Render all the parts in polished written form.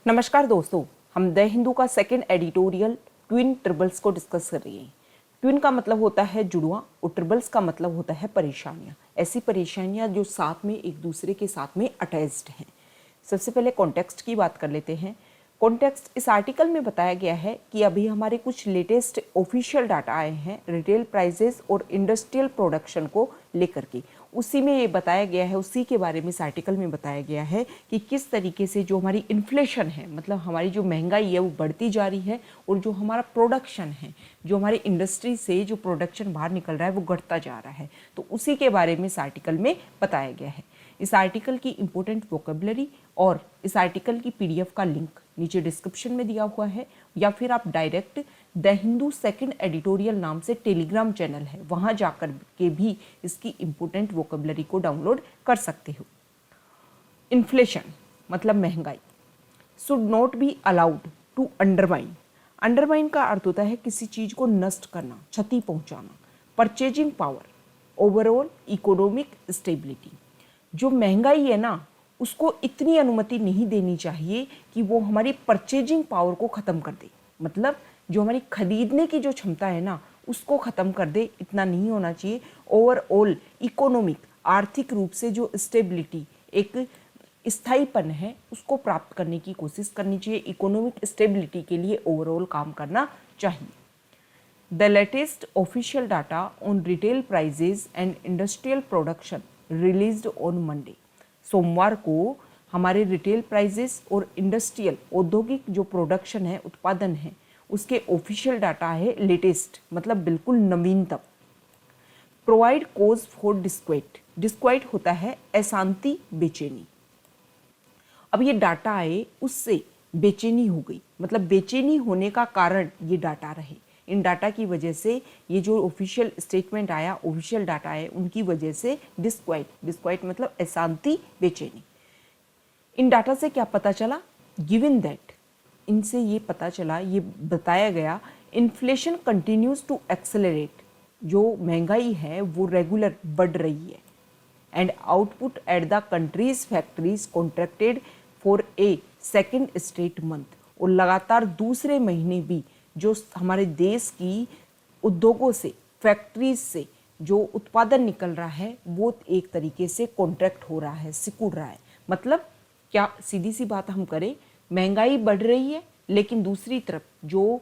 नमस्कार दोस्तों, हम द हिंदू का सेकंड एडिटोरियल ट्विन ट्रिबल्स को डिस्कस कर रहे हैं। ट्विन का मतलब होता है जुड़वा और ट्रिबल्स का मतलब होता है परेशानियां, ऐसी परेशानियां जो साथ में एक दूसरे के साथ में अटैच्ड हैं। सबसे पहले कॉन्टेक्स्ट की बात कर लेते हैं। कॉन्टेक्स्ट इस आर्टिकल में बताया गया है कि अभी हमारे कुछ लेटेस्ट ऑफिशियल डाटा आए हैं रिटेल प्राइसेस और इंडस्ट्रियल प्रोडक्शन को लेकर के। उसी में ये बताया गया है, उसी के बारे में इस आर्टिकल में बताया गया है कि किस तरीके से जो हमारी इन्फ्लेशन है, मतलब हमारी जो महंगाई है वो बढ़ती जा रही है और जो हमारा प्रोडक्शन है, जो हमारी इंडस्ट्री से जो प्रोडक्शन बाहर निकल रहा है वो घटता जा रहा है। तो उसी के बारे में इस आर्टिकल में बताया गया है। इस आर्टिकल की इंपॉर्टेंट वोकेबलरी और इस आर्टिकल की पीडीएफ का लिंक नीचे डिस्क्रिप्शन में दिया हुआ है, या फिर आप direct the Hindu second editorial नाम से टेलीग्राम चैनल है, वहां जाकर के भी इसकी इंपॉर्टेंट वोकेबलरी को डाउनलोड कर सकते हो। इन्फ्लेशन मतलब महंगाई। Should not be allowed to undermine. Undermine का अर्थ होता है किसी चीज को नष्ट करना, क्षति पहुंचाना। Purchasing power, overall economic stability. जो महंगाई है ना, उसको इतनी अनुमति नहीं देनी चाहिए कि वो हमारी परचेजिंग पावर को ख़त्म कर दे, मतलब जो हमारी खरीदने की जो क्षमता है ना उसको ख़त्म कर दे, इतना नहीं होना चाहिए। ओवरऑल इकोनॉमिक, आर्थिक रूप से जो स्टेबिलिटी, एक स्थायीपन है, उसको प्राप्त करने की कोशिश करनी चाहिए। इकोनॉमिक स्टेबिलिटी के लिए ओवरऑल काम करना चाहिए। The latest official data on retail prices and industrial production released on Monday. सोमवार को हमारे रिटेल प्राइजेस और इंडस्ट्रियल, औद्योगिक जो प्रोडक्शन है, उत्पादन है, उसके ऑफिशियल डाटा है लेटेस्ट, मतलब बिल्कुल नवीनतम। Provide cause for disquiet. Disquiet होता है अशांति, बेचैनी। अब ये डाटा आए, उससे बेचैनी हो गई, मतलब बेचैनी होने का कारण ये डाटा रहे। इन डाटा की वजह से ये जो ऑफिशियल स्टेटमेंट आया, ऑफिशियल डाटा है, उनकी वजह से डिस्क्वाइट, डिस्क्वाइट मतलब अशांति, बेचैनी। इन डाटा से क्या पता चला? गिवन दैट, इनसे ये पता चला, ये बताया गया, इन्फ्लेशन कंटिन्यूज टू एक्सेलरेट। जो महंगाई है वो रेगुलर बढ़ रही है। And output at the countries factories contracted for a second straight month. और लगातार दूसरे महीने भी जो हमारे देश की उद्योगों से, फैक्ट्रीज से जो उत्पादन निकल रहा है वो एक तरीके से कॉन्ट्रैक्ट हो रहा है, सिकुड़ रहा है। मतलब क्या, सीधी सी बात हम करें, महंगाई बढ़ रही है लेकिन दूसरी तरफ जो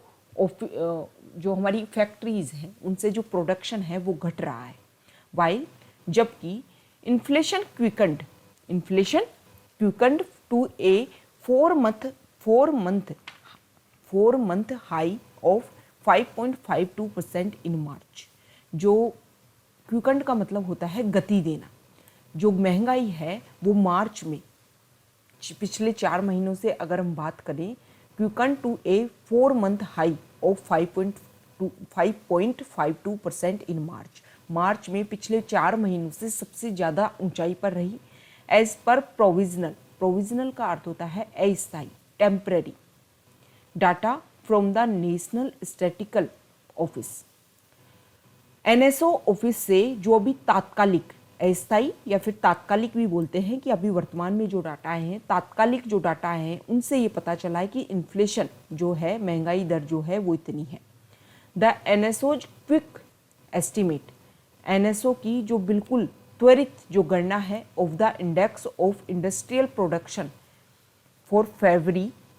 हमारी फैक्ट्रीज हैं उनसे जो प्रोडक्शन है वो घट रहा है। वाइल, जबकि inflation quickened to a 4 month high of 5.52% in March. जो क्विकंड का मतलब होता है गति देना। जो महंगाई है वो मार्च में, पिछले 4 महीनों से अगर हम बात करें, quickened to a 4 month high of 5.52% in March में पिछले 4 महीनों से सबसे ज़्यादा ऊंचाई पर रही। एज पर प्रोविजनल का अर्थ होता है अस्थायी, temporary data from the national statistical office. NSO office से जो अभी तात्कालिक, अस्थायी या फिर तात्कालिक भी बोलते हैं, कि अभी वर्तमान में जो डाटा हैं, तात्कालिक जो डाटा हैं, उनसे ये पता चला है कि इन्फ्लेशन जो है, महंगाई दर जो है वो इतनी है। The NSO's quick estimate, NSO की जो बिल्कुल त्वरित जो गणना है of the index of industrial production for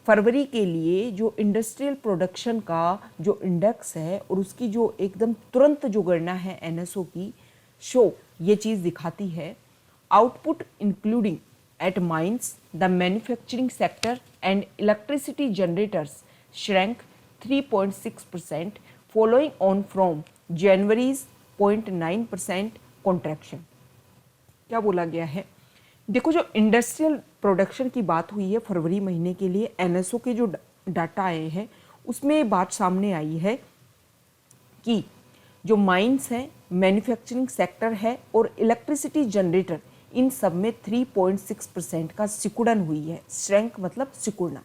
February के लिए, जो इंडस्ट्रियल प्रोडक्शन का जो इंडेक्स है और उसकी जो एकदम तुरंत जो गणना है एनएसओ की, शो ये चीज़ दिखाती है, output including at mines, the manufacturing sector and electricity generators shrank 3.6% following on from January's 0.9% contraction. क्या बोला गया है? देखो, जो इंडस्ट्रियल प्रोडक्शन की बात हुई है फरवरी महीने के लिए, एनएसओ के जो डाटा आए हैं उसमें ये बात सामने आई है कि जो माइंस है, मैन्युफैक्चरिंग सेक्टर है और इलेक्ट्रिसिटी जनरेटर, इन सब में 3.6% का सिकुड़न हुई है। श्रैंक मतलब सिकुड़ना।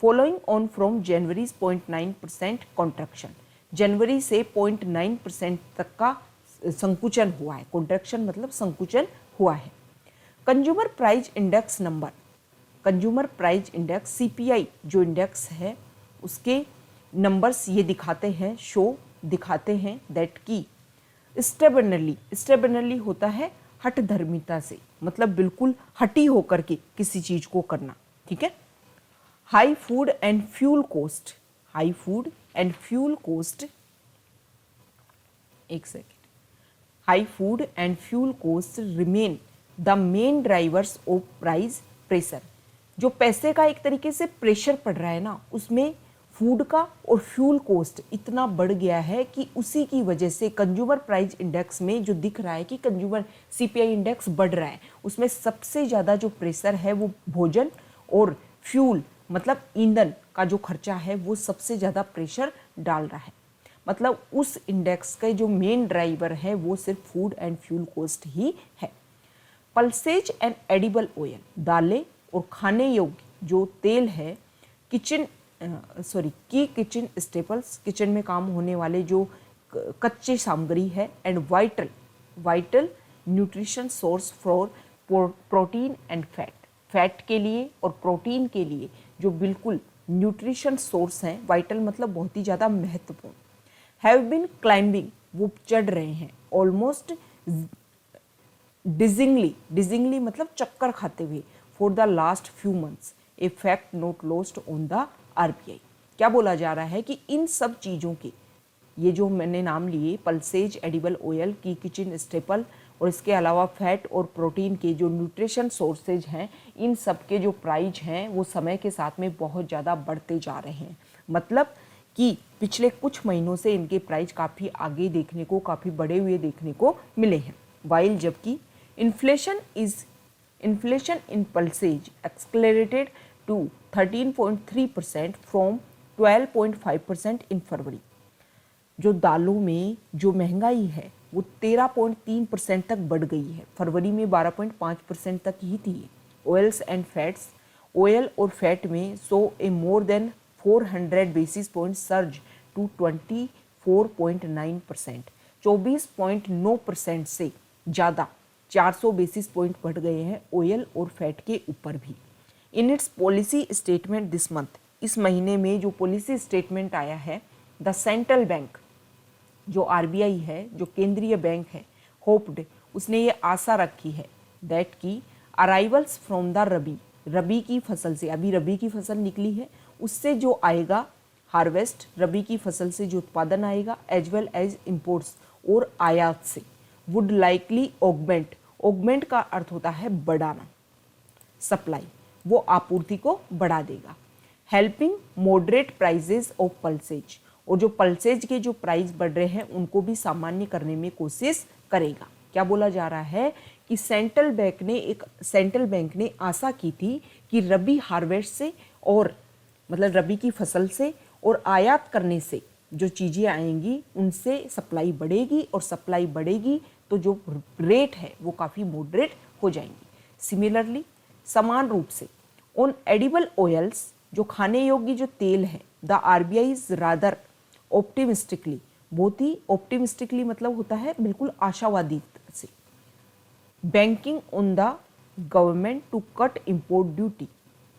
Following on from January 0.9% contraction, जनवरी से 0.9% तक का संकुचन हुआ है। कॉन्ट्रैक्शन मतलब संकुचन हुआ है। Consumer price index number, consumer price index CPI जो इंडेक्स है उसके नंबर्स ये दिखाते हैं, शो दिखाते हैं दैट की स्टेबनली होता है हठ धर्मिता से, मतलब बिल्कुल हटी होकर के किसी चीज को करना, ठीक है। High food and fuel cost, high food and fuel cost, एक second, high food and fuel cost remain the main drivers of price pressure. जो पैसे का एक तरीके से प्रेशर पड़ रहा है ना, उसमें फूड का और फ्यूल कोस्ट इतना बढ़ गया है कि उसी की वजह से कंज्यूमर प्राइस इंडेक्स में जो दिख रहा है कि कंज्यूमर सीपीआई इंडेक्स बढ़ रहा है, उसमें सबसे ज़्यादा जो प्रेशर है वो भोजन और फ्यूल मतलब ईंधन का जो खर्चा है वो सबसे ज़्यादा प्रेशर डाल रहा है। मतलब उस इंडेक्स के जो मेन ड्राइवर है वो सिर्फ फूड एंड फ्यूल कोस्ट ही है। पल्सेज एंड एडिबल ऑयल, दालें और खाने योग्य जो तेल है, किचन स्टेपल्स, किचन में काम होने वाले जो कच्चे सामग्री है, and vital nutrition source for protein and fat, fat के लिए और प्रोटीन के लिए जो बिल्कुल न्यूट्रिशन सोर्स हैं, वाइटल मतलब बहुत ही ज़्यादा महत्वपूर्ण, हैव बीन क्लाइंबिंग वो चढ़ रहे हैं, ऑलमोस्ट डिजिंगली मतलब चक्कर खाते हुए, for the last few months, a fact note lost on the RBI. क्या बोला जा रहा है कि इन सब चीज़ों के, ये जो मैंने नाम लिए पल्सेज, एडिबल ऑयल की, किचन स्टेपल और इसके अलावा फैट और प्रोटीन के जो न्यूट्रिशन सोर्सेज हैं, इन सब के जो प्राइस हैं वो समय के साथ में बहुत ज़्यादा बढ़ते जा रहे हैं। मतलब कि पिछले कुछ महीनों से इनके प्राइस काफ़ी आगे देखने को, काफ़ी बढ़े हुए देखने को मिले हैं। वाइल जबकि inflation in pulses accelerated to 13.3% from 12.5% in February. जो दालों में जो महंगाई है वो 13.3% तक बढ़ गई है, फरवरी में 12.5% तक ही थी। ऑयल्स एंड फैट्स, ऑयल और फैट में saw a more than 400 basis point surge to 24.9%, 24.9% से ज़्यादा 400 बेसिस पॉइंट बढ़ गए हैं ऑयल और फैट के ऊपर भी। In its policy statement this month, इस महीने में जो पॉलिसी स्टेटमेंट आया है, द सेंट्रल बैंक जो आरबीआई है, जो केंद्रीय बैंक है, होप्ड, उसने ये आशा रखी है दैट की अराइवल्स फ्रॉम द रबी की फसल से, अभी रबी की फसल निकली है, उससे जो आएगा हार्वेस्ट, रबी की फसल से जो उत्पादन आएगा, एज वेल एज इम्पोर्ट्स और आयात से, वुड लाइकली ऑगमेंट का अर्थ होता है बढ़ाना, सप्लाई, वो आपूर्ति को बढ़ा देगा। Helping moderate prizes of pulses, और जो पल्सेज के जो प्राइस बढ़ रहे हैं उनको भी सामान्य करने में कोशिश करेगा। क्या बोला जा रहा है कि सेंट्रल बैंक ने आशा की थी कि रबी हार्वेस्ट से और मतलब रबी की फसल से और आयात करने से जो चीज़ें आएंगी उनसे सप्लाई बढ़ेगी, और सप्लाई बढ़ेगी तो जो रेट है वो काफ़ी मॉडरेट हो जाएंगी। सिमिलरली, समान रूप से ऑन एडिबल ऑयल्स, जो खाने योग्य जो तेल है, the RBI is rather optimistically, बहुत ही ऑप्टिमिस्टिकली मतलब होता है बिल्कुल आशावादी से, banking on the government to cut import duty.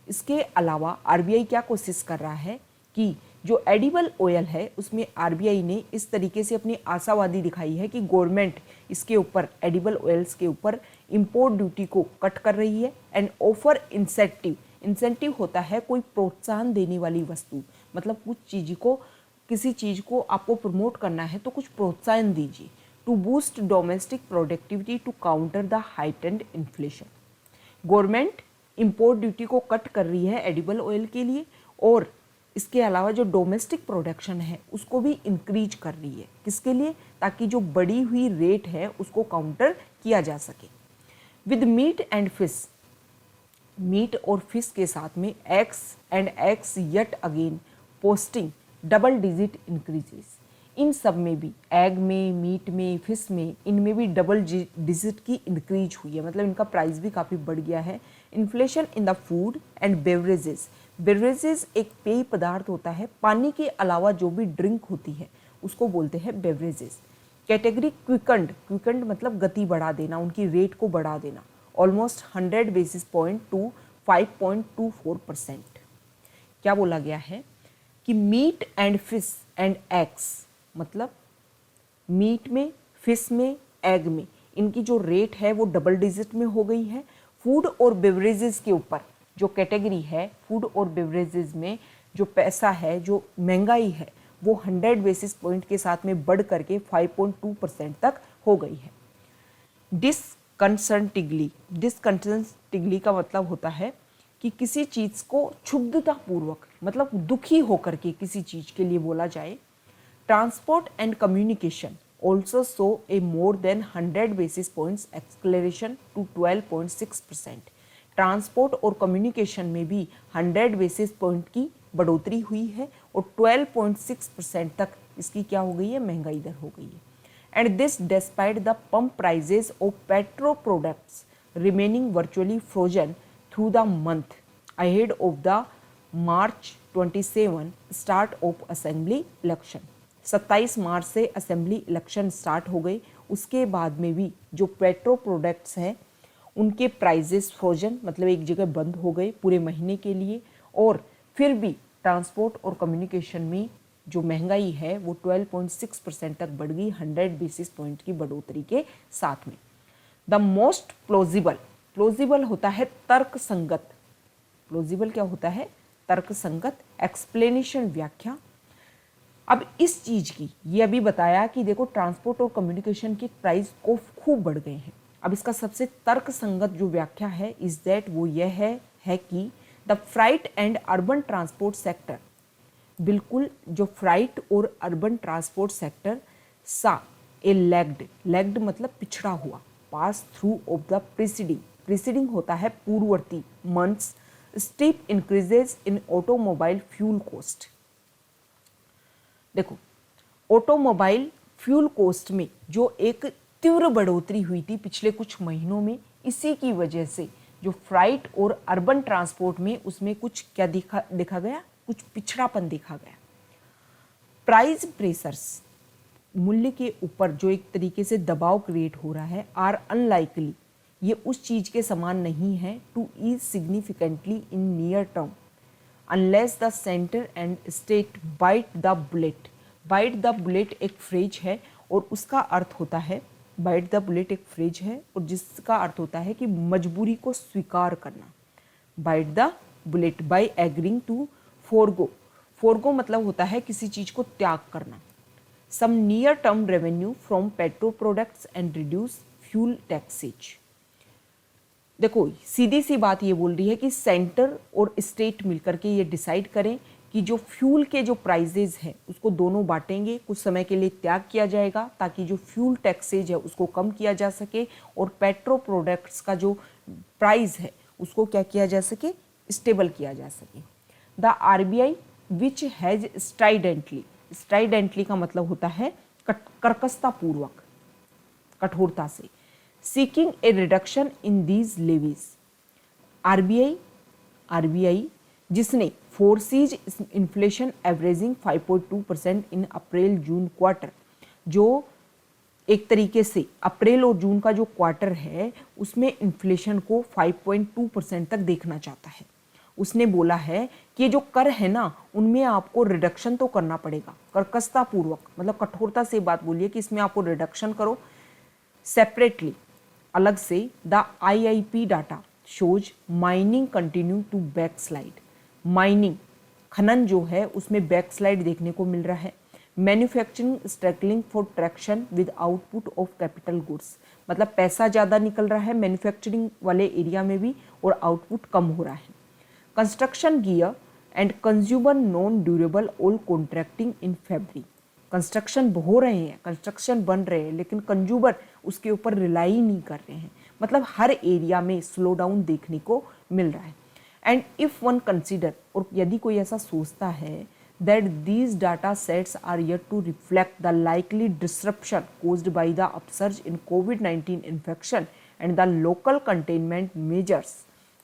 इसके अलावा आरबीआई क्या कोशिश कर रहा है कि जो एडिबल ऑयल है उसमें आरबीआई ने इस तरीके से अपनी आशावादी दिखाई है कि गवर्नमेंट इसके ऊपर, एडिबल ऑयल्स के ऊपर इम्पोर्ट ड्यूटी को कट कर रही है, एंड ऑफर इंसेंटिव होता है कोई प्रोत्साहन देने वाली वस्तु, मतलब कुछ चीज़ को, किसी चीज़ को आपको प्रमोट करना है तो कुछ प्रोत्साहन दीजिए, to boost domestic productivity to counter the heightened inflation. Government import duty को कट कर रही है एडिबल ऑयल के लिए, और इसके अलावा जो डोमेस्टिक प्रोडक्शन है उसको भी इंक्रीज कर रही है, किसके लिए, ताकि जो बढ़ी हुई रेट है उसको काउंटर किया जा सके। With meat and fish, meat और फिश के साथ में eggs yet again posting double digit increases, इन सब में भी, एग में, मीट में, फिश में, इनमें भी डबल डिजिट की इंक्रीज हुई है, मतलब इनका प्राइस भी काफ़ी बढ़ गया है। Inflation in the food and beverages, beverages एक पेय पदार्थ होता है, पानी के अलावा जो भी ड्रिंक होती है उसको बोलते हैं बेवरेजेस। कैटेगरी क्विकंड मतलब गति बढ़ा देना, उनकी रेट को बढ़ा देना, ऑलमोस्ट 100 बेसिस पॉइंट टू 5.24%। क्या बोला गया है कि meat and fish and eggs, मतलब मीट में, फिश में, एग में इनकी जो रेट है वो डबल डिजिट में हो गई है। फूड और बेवरेजेस के ऊपर जो कैटेगरी है, फूड और बेवरेजेस में जो पैसा है, जो महंगाई है, वो 100 बेसिस पॉइंट के साथ में बढ़ करके 5.2% तक हो गई है। डिसकंसर्टिंगली, डिसकंसर्टिंगली का मतलब होता है कि किसी चीज़ को क्षुब्धता पूर्वक, मतलब दुखी होकर के किसी चीज़ के लिए बोला जाए। Transport and communication also saw a more than 100 basis points acceleration to 12.6%। Transport और कम्युनिकेशन में भी 100 बेसिस पॉइंट की बढ़ोतरी हुई है और 12.6% तक इसकी क्या हो गई है, महंगाई दर हो गई है। And this despite the pump prices of petro products remaining virtually frozen through the month ahead of the March 27 start of assembly election. 27 March से असेंबली इलेक्शन स्टार्ट हो गई, उसके बाद में भी जो पेट्रो प्रोडक्ट्स हैं उनके प्राइजेस फ्रोजन, मतलब एक जगह बंद हो गए पूरे महीने के लिए। और फिर भी ट्रांसपोर्ट और कम्युनिकेशन में जो महंगाई है वो 12.6% तक बढ़ गई 100 बेसिस पॉइंट की बढ़ोतरी के साथ में। द मोस्ट प्लोजिबल, प्लोजिबल होता है तर्क संगत, प्लोजिबल क्या होता है, तर्क संगत, एक्सप्लेनेशन व्याख्या। अब इस चीज की ये अभी बताया कि देखो ट्रांसपोर्ट और कम्युनिकेशन के प्राइस को खूब बढ़ गए हैं। अब इसका सबसे तर्क संगत जो व्याख्या है इज दैट वो यह है कि the freight and urban transport sector, बिल्कुल जो फ्राइट और अर्बन ट्रांसपोर्ट सेक्टर सा ए लेग्ड मतलब पिछड़ा हुआ, pass through of the preceding होता है पूर्ववर्ती months steep increases in automobile fuel cost. देखो ऑटोमोबाइल फ्यूल कोस्ट में जो एक तीव्र बढ़ोतरी हुई थी पिछले कुछ महीनों में, इसी की वजह से जो फ्राइट और अर्बन ट्रांसपोर्ट में उसमें कुछ क्या देखा गया, कुछ पिछड़ापन देखा गया। प्राइस प्रेशर्स, मूल्य के ऊपर जो एक तरीके से दबाव क्रिएट हो रहा है, आर अनलाइकली, ये उस चीज के समान नहीं है, to ease significantly in near term unless the centre and state bite the bullet. Bite the bullet एक फ्रेज है और उसका अर्थ होता है, बाइट द बुलेट एक फ्रेज है और जिसका अर्थ होता है कि मजबूरी को स्वीकार करना। Bite the bullet by agreeing to forgo, forgo मतलब होता है किसी चीज को त्याग करना। Some near term revenue from petro products and reduce fuel taxes. देखो सीधी सी बात ये बोल रही है कि सेंटर और स्टेट मिलकर के ये डिसाइड करें कि जो फ्यूल के जो प्राइजेज हैं उसको दोनों बांटेंगे, कुछ समय के लिए त्याग किया जाएगा ताकि जो फ्यूल टैक्सेज है उसको कम किया जा सके और पेट्रो प्रोडक्ट्स का जो प्राइस है उसको क्या किया जा सके, स्टेबल किया जा सके। द आरबीआई विच हैज स्ट्राइडेंटली का मतलब होता है कर्कशता पूर्वक, कठोरता से, seeking A reduction in these levies. RBI जिसने फोरसीज इन्फ्लेशन एवरेजिंग 5.2% इन अप्रैल जून क्वार्टर, जो एक तरीके से अप्रैल और जून का जो क्वार्टर है उसमें इन्फ्लेशन को 5.2% तक देखना चाहता है। उसने बोला है कि ये जो कर है ना उनमें आपको रिडक्शन तो करना पड़ेगा, कर्कशता पूर्वक, मतलब कठोरता से बात बोलिए कि इसमें आपको रिडक्शन करो। सेपरेटली, अलग से, the IIP data shows mining continue to backslide. Mining, खनन जो है उसमें बैकस्लाइड देखने को मिल रहा है। Manufacturing struggling for traction with output of capital goods, मतलब पैसा ज़्यादा निकल रहा है मैन्युफैक्चरिंग वाले एरिया में भी और आउटपुट कम हो रहा है। Construction gear and consumer non durable all contracting in fabric. Construction हो रहे हैं, कंस्ट्रक्शन बन रहे हैं, लेकिन कंज्यूमर उसके ऊपर रिलाई नहीं कर रहे हैं, मतलब हर एरिया में स्लो डाउन देखने को मिल रहा है। एंड इफ वन कंसिडर, और यदि कोई ऐसा सोचता है that these data sets are yet to reflect the likely disruption caused by the upsurge in COVID-19 infection and the local containment measures,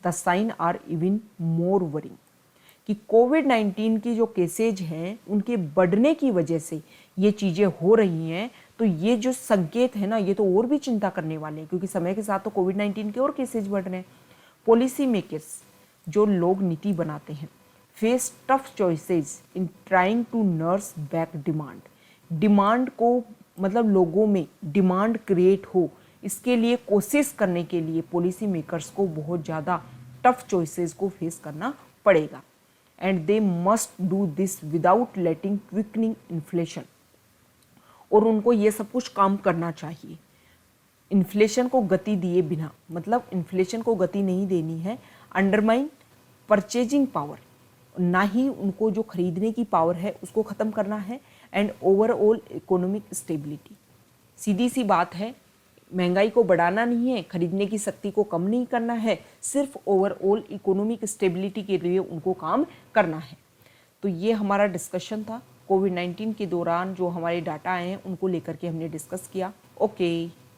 the signs are even more worrying। कि कोविड-19 की जो cases हैं उनके बढ़ने की वजह से ये चीज़ें हो रही हैं, तो ये जो संकेत है ना ये तो और भी चिंता करने वाले हैं, क्योंकि समय के साथ तो कोविड-19 के और केसेज बढ़ रहे हैं। पॉलिसी मेकर्स जो लोग नीति बनाते हैं, face tough choices in trying to nurse back demand. Demand को मतलब लोगों में डिमांड क्रिएट हो, इसके लिए कोशिश करने के लिए पॉलिसी मेकर्स को बहुत ज़्यादा टफ चॉइसेस को फेस करना पड़ेगा। And they must do this without letting quickening inflation. और उनको ये सब कुछ काम करना चाहिए इन्फ्लेशन को गति दिए बिना, मतलब इन्फ्लेशन को गति नहीं देनी है, अंडरमाइन परचेजिंग पावर, ना ही उनको जो खरीदने की पावर है उसको ख़त्म करना है, एंड ओवरऑल इकोनॉमिक स्टेबिलिटी। सीधी सी बात है, महंगाई को बढ़ाना नहीं है, खरीदने की शक्ति को कम नहीं करना है, सिर्फ ओवरऑल इकोनॉमिक स्टेबिलिटी के लिए उनको काम करना है। तो ये हमारा डिस्कशन था कोविड-19 के दौरान जो हमारे डाटा आए हैं उनको लेकर के हमने डिस्कस किया। ओके।